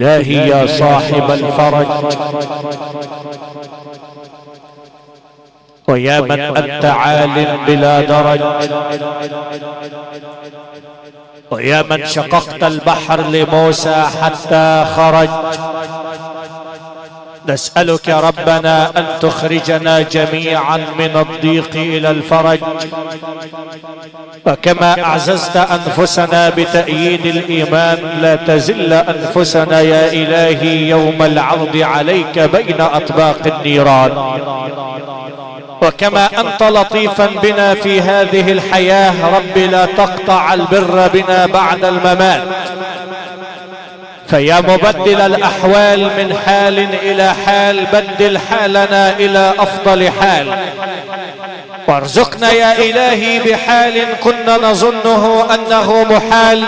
إلهي يا صاحب الفرج، ويا من أنت عال بلا درج، ويا من شققت البحر لموسى حتى خرج، نسألك ربنا أن تخرجنا جميعا من الضيق إلى الفرج. وكما أعززت أنفسنا بتأييد الإيمان لا تزل أنفسنا يا إلهي يوم العرض عليك بين أطباق النيران. وكما أنت لطيفا بنا في هذه الحياة رب لا تقطع البر بنا بعد الممات، فيا مبدل الأحوال من حال إلى حال بدل حالنا إلى أفضل حال، وارزقنا يا إلهي بحال كنا نظنه أنه محال،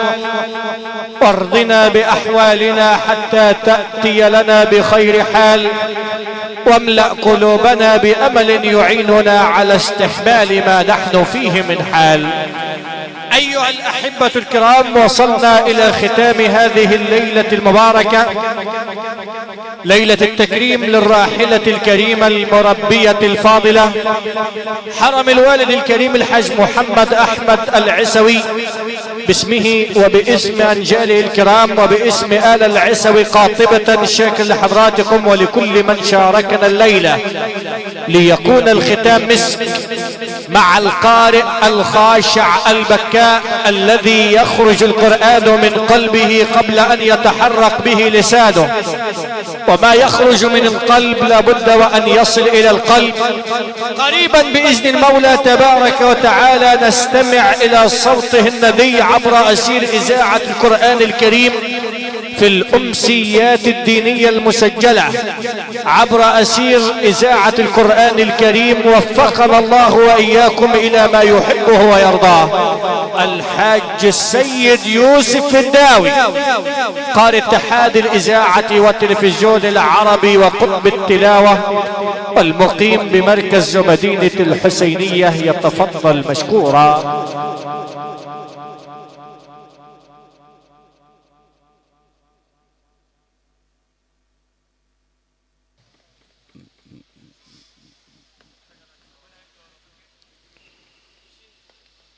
وارضنا بأحوالنا حتى تأتي لنا بخير حال، واملأ قلوبنا بأمل يعيننا على استحمال ما نحن فيه من حال. أيها الأحبة الكرام، وصلنا إلى ختام هذه الليلة المباركة، ليلة التكريم للراحلة الكريمة المربية الفاضلة حرم الوالد الكريم الحاج محمد أحمد العسوي، باسمه وباسم أنجاله الكرام وباسم آل العسوي قاطبة الشاكر لحضراتكم ولكل من شاركنا الليلة، ليكون الختام مسك مع القارئ الخاشع البكاء الذي يخرج القرآن من قلبه قبل أن يتحرك به لسانه، وما يخرج من القلب لابد وأن يصل إلى القلب. قريبا بإذن المولى تبارك وتعالى نستمع إلى صوته الندي عبر أسير إذاعة القرآن الكريم في الأمسيات الدينية المسجلة عبر أسير إذاعة القرآن الكريم، وفقنا الله وإياكم إلى ما يحبه ويرضاه، الحاج السيد يوسف الداوي، قارئ اتحاد الإذاعة والتلفزيون العربي وقطب التلاوة والمقيم بمركز مدينة الحسينية، يتفضل مشكورا.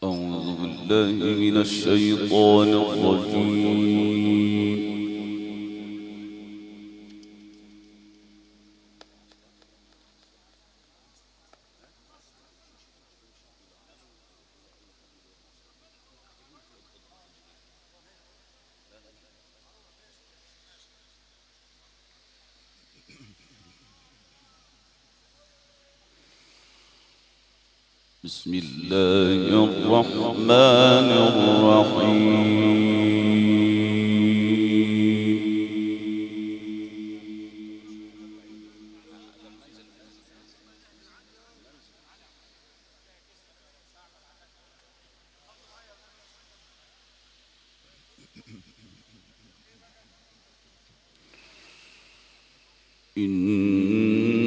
أعوذ بالله من الشيطان الرجيم. بسم الله الرحمن الرحيم. إن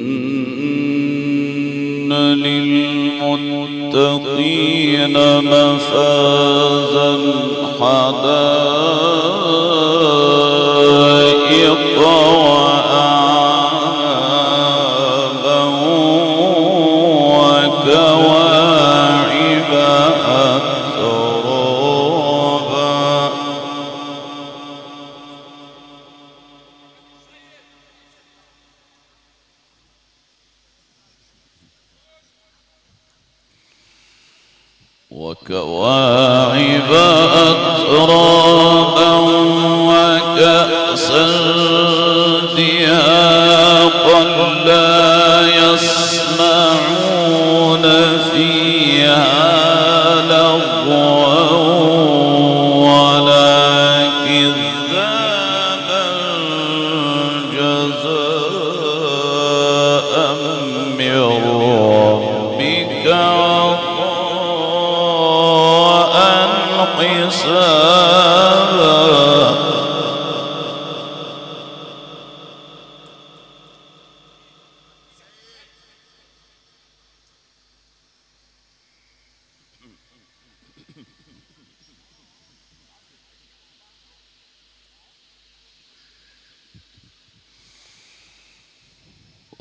للمتقين مفازا حدائق وأعنابا وكواعب أترابا. وكواعب أترابا وكأسا دهاقا لا يسمعون فيها لغوا ولا كذابا جزاء من ربك حسابا.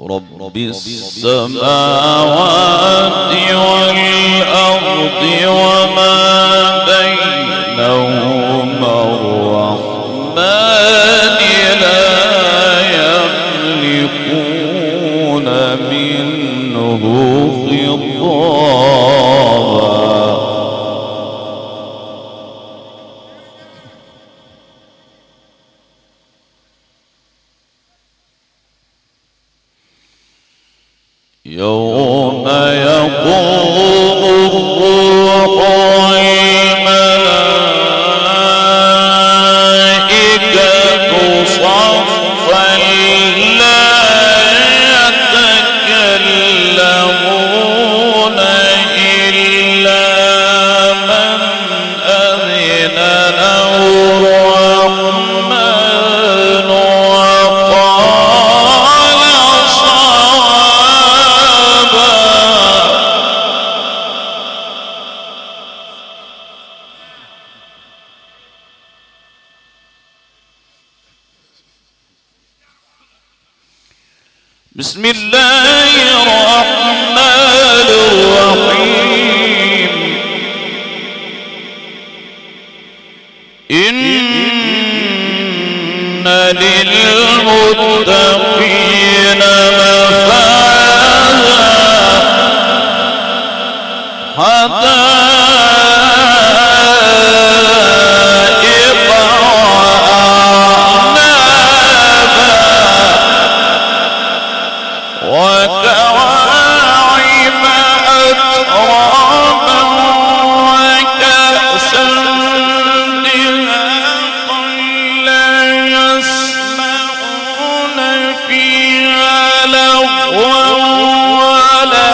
رب السماوات والأرض وما بينهما الرحمن لا يملكون منه خطابا يوم يقوم الروح والملائكة صفا لا يتكلمون إلا من أذن له الرحمن وقال صوابا. بسم الله الرحمن الرحيم. إن للمتقين مفازا حدائق وكواعب أترابا وكأسا دهاقا لا يسمعون فيها لغوا ولا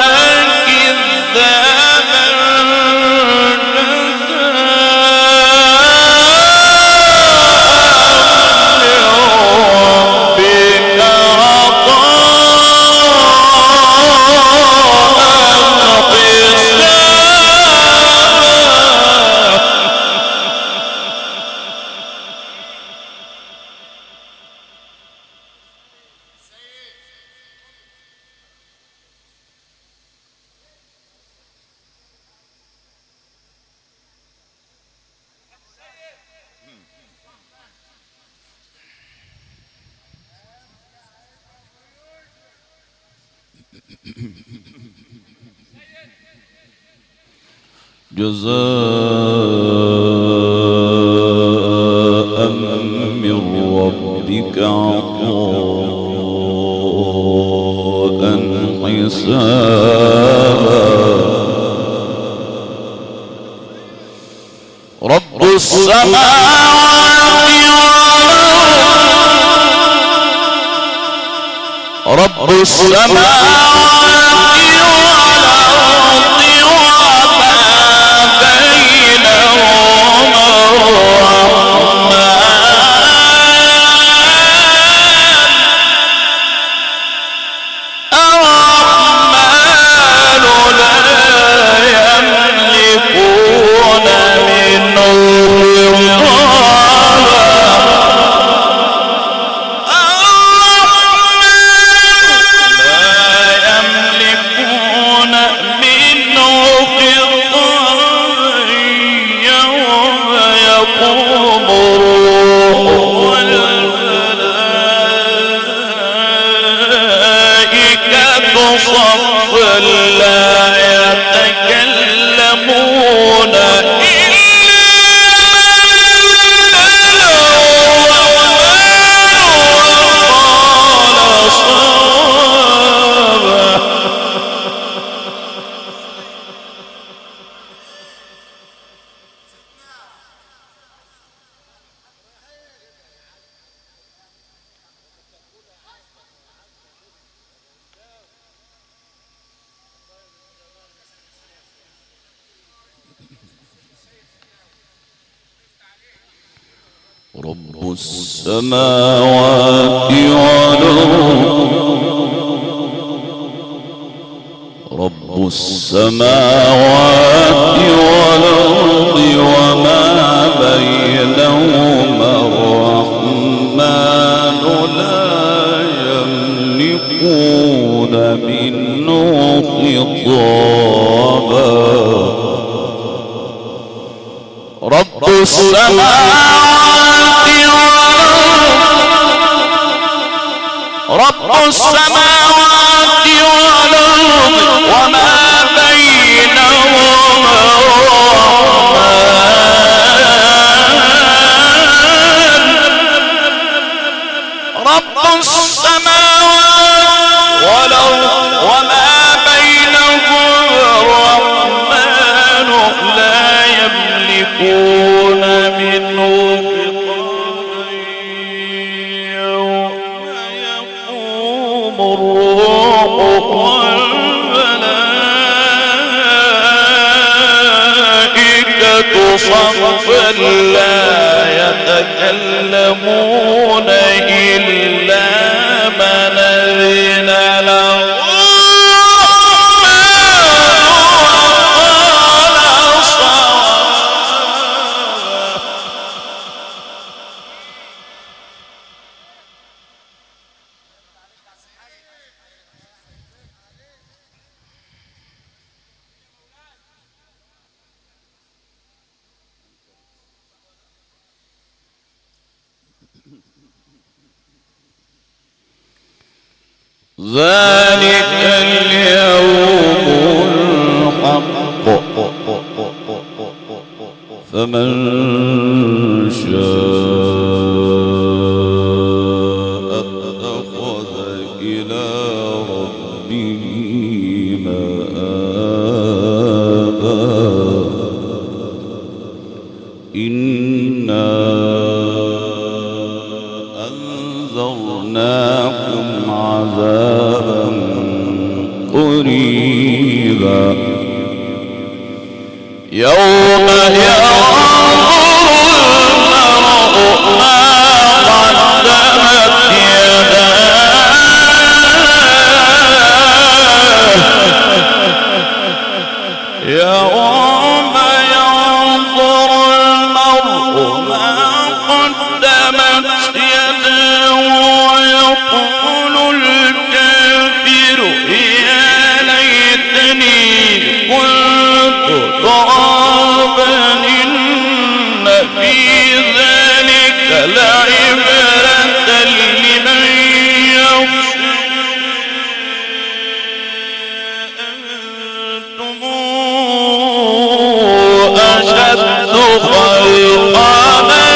كذابا جزاء من ربك عطاء حسابا. رب السماوات والأرض وما بينهما الرحمن لا يملكون منه صفا لا يتكلمون إلا وقال صوابا. رب السماوات والأرض رب السماوات والأرض وما بينهما الرحمن لا يملكون يملكون منه خطابا رب السماوات والأرض وما بينهما رب السماوات والأرض وما بينهما الرحمن لا يملكون منه خطابا يوم يقوم الروح والملائكة صفا لا يتكلمون إلا من أذن له ذلك اليوم الحق فمن شاء اتخذ إلى ربه مآبا إنا أنذرناكم عذابا قريبا يوم ينظر المرء ما قدمت يداه يوم ينظر المرء ما قدمت يداه ويقول الكافر يا ليتني كنت ترابا إن في ذلك لعبرة لمن يخشى أنتم أشد خلقا من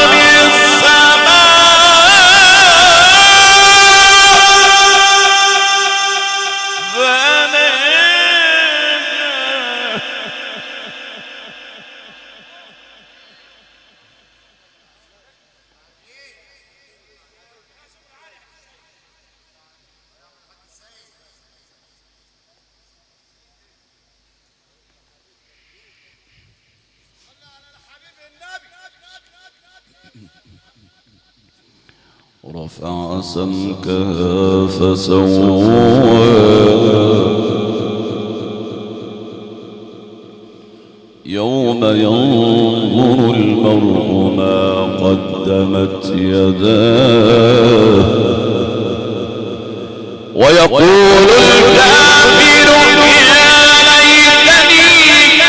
رفع سمكها فسواها يوم ينظر المرء ما قدمت يداه ويقول الكافر يا ليتني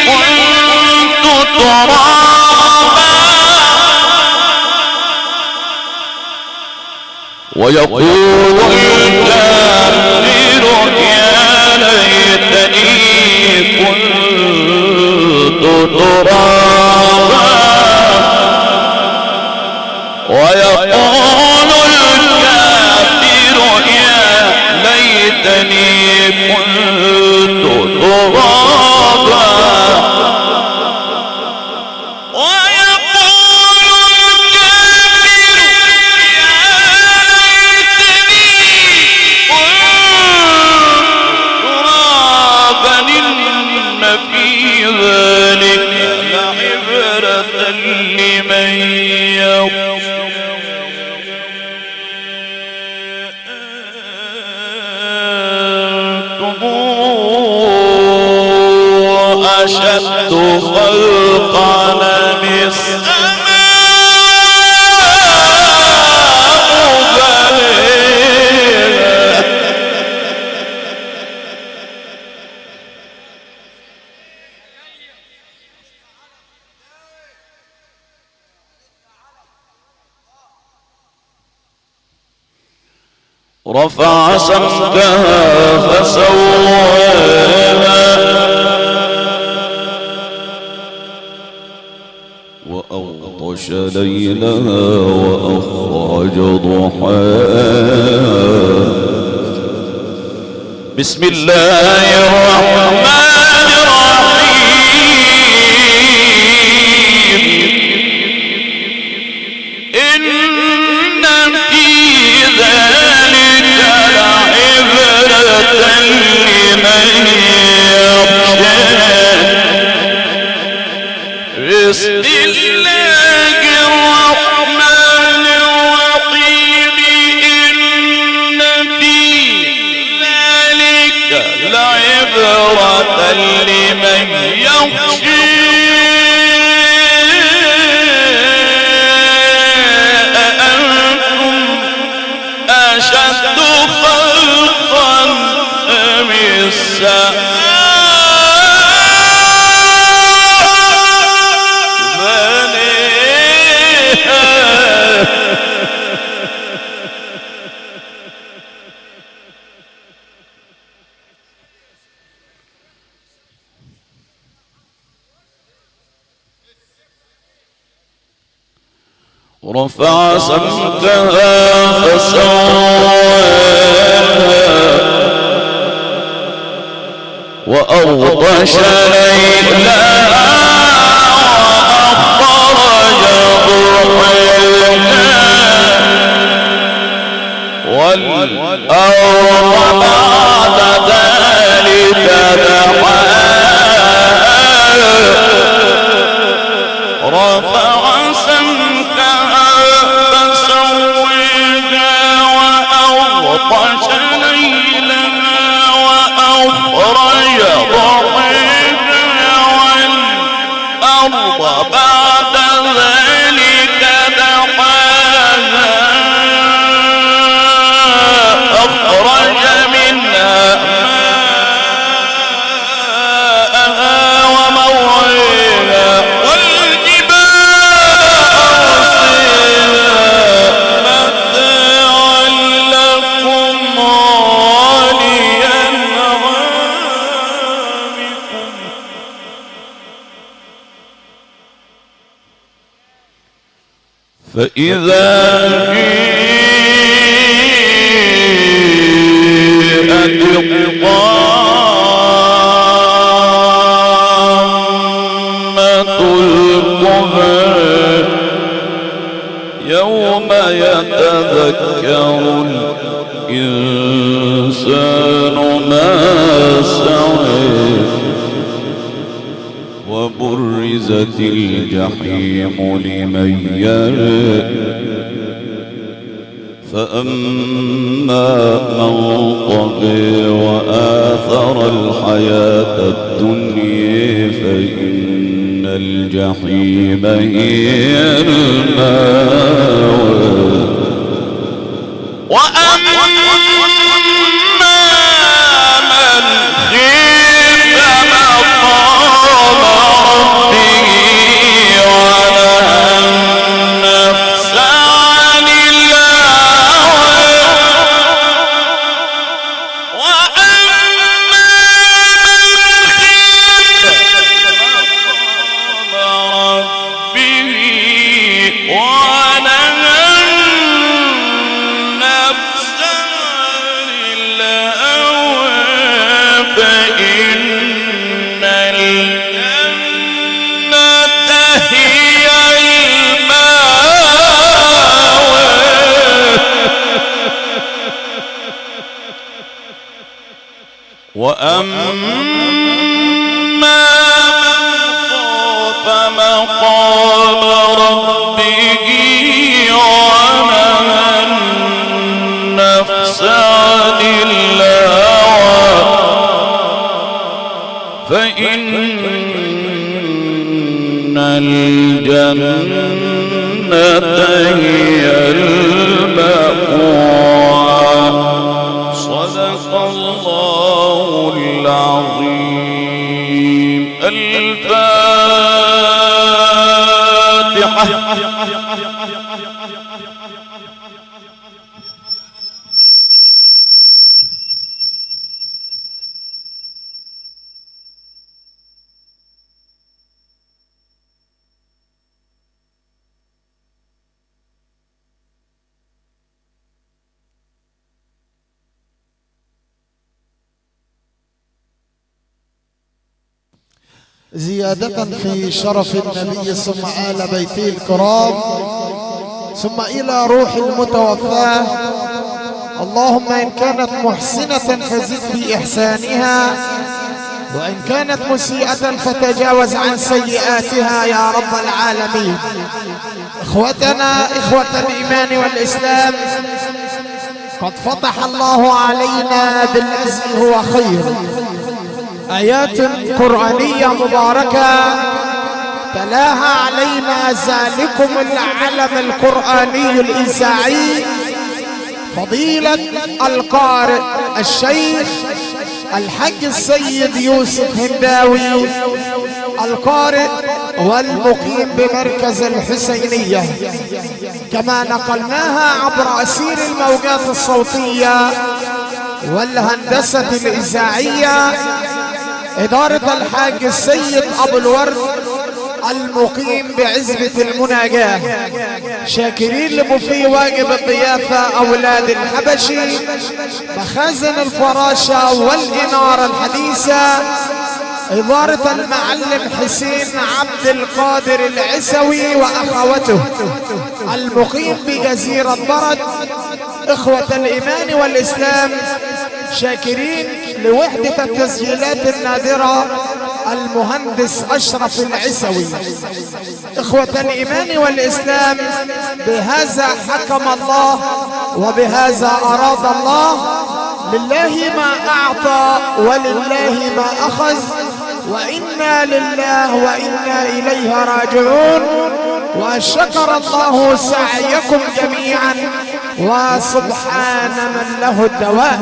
كنت ترابا ويقول الكافر يا ليتني كنت ترابا ويقول الكافر يا ليتني كنت ترابا في ذلك رفع سمكها فسواها وأغطش ليلها وأخرج ضحاها. بسم الله الرحمن الرحيم. إن في ذلك لعبرة لمن يخشى. بسم الله الرحمن الرحيم. إن في ذلك لعبرة لمن يخشى. أأنتم أشد خلقا أم السماء رفع سمكها فسواها وأغطش ليلها وأخرج ضحاها والأرض بعد ذلك دحاها. رفع وأغطش ليلها وأخرج ضحاها والأرض بعد ذلك دحاها. أخرج منها ماءها ومرعاها والجبال أرساها متاعا لكم ولأنعامكم. فإذا جاءت الطامة الكبرى يوم يتذكر الإنسان ما سعى وبرزت الجحيم لمن يرى. فأما من طغى وآثر الحياة الدنيا فإن الجحيم هي المأوى. وأما من خيف مقام ربه ونهى النفس عن الهوى. وأما من خيف مقام ربه ونهى النفس عن الهوى فإن الجنة هي المأوى. وأما من خاف مقام ربه ونهى النفس عن الهوى فإن الجنة هي المأوى. صدق الله العظيم. الفاتحة. زيادة في شرف النبي ثم آل بيته الكرام ثم إلى روح المتوفاة. اللهم إن كانت محسنة فزد في إحسانها، وإن كانت مسيئة فتجاوز عن سيئاتها يا رب العالمين. إخوتنا إخوة الإيمان والإسلام، قد فتح الله علينا بالذي هو خير، آيات قرآنية مباركة تلاها علينا ذلكم العلم القرآني الإذاعي فضيلة القارئ الشيخ الحج السيد يوسف هنداوي، القارئ والمقيم بمركز الحسينية، كما نقلناها عبر أسير الموجات الصوتية والهندسة الإذاعية إدارة الحاج السيد أبو الورد المقيم بعزبة المناجاة. شاكرين لمفي واجب الضيافة أولاد الحبشي، مخازن الفراشة والإنارة الحديثة، إدارة المعلم حسين عبد القادر العسوي وأخوته المقيم بجزيرة برد. إخوة الإيمان والإسلام، شاكرين لوحدة التسجيلات النادرة المهندس أشرف العسوي. إخوة الإيمان والإسلام، بهذا حكم الله وبهذا أراد الله. لله ما أعطى ولله ما أخذ، وإنا لله وإنا إليه راجعون. وشكر الله سعيكم جميعا، وسبحان من له الدوام.